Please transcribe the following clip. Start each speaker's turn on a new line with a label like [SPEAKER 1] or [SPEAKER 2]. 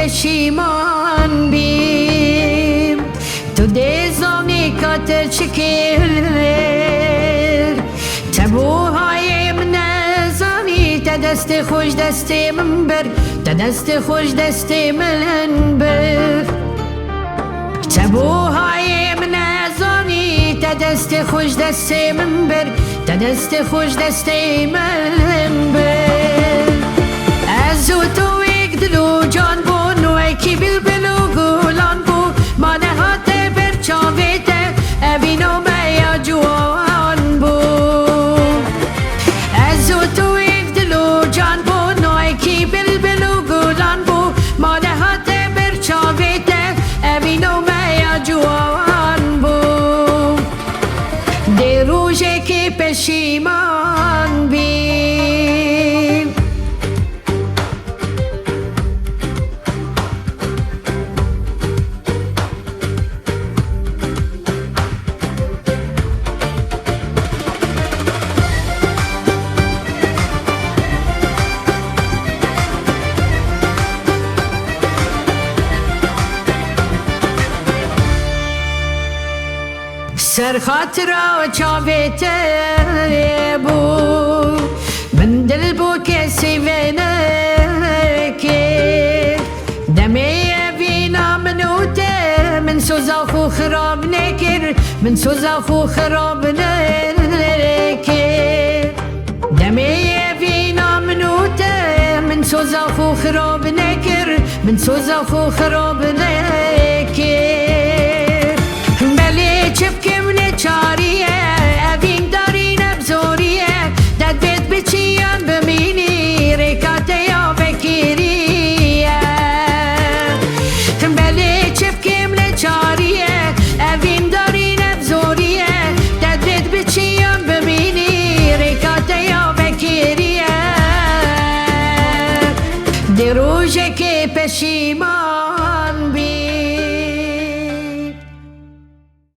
[SPEAKER 1] پشیمان بیم تو دیزانی کاتر چکیل تبوهای من نزانی تا دست خوش دست من بر تا دست خوش دست من بر تبوهای من نزانی تا دست خوش دست من بر تا دست خوش دست من بر از او تو یک دلو جان بون و اکی بلبل و گلان بون ما نهاته بر چاویته ابینو بیا جوان بون از او تو یک دلو جان بون و اکی بلبل و گلان بون ما نهاته بر چاویته ابینو بیا جوان بون دی روژه که پشیمان بیم سر خاطر چاویته بو من دل بو کسی وینه که دمی وینا منوته من سوزا خو خراب نکر من سوزا خو خراب نکر دمی وینا منوته من سوزا خو خراب نکر من سوزا خو خراب نکر بلی چپکم نچاریه اوین داری نبزوریه داد بیت بچیان بمینی ریکاته یا بکیریه بلی چپکم نچاریه اوین داری نبزوریه داد بیت بچیان بمینی ریکاته یا بکیریه دی روژه که پشیمان بی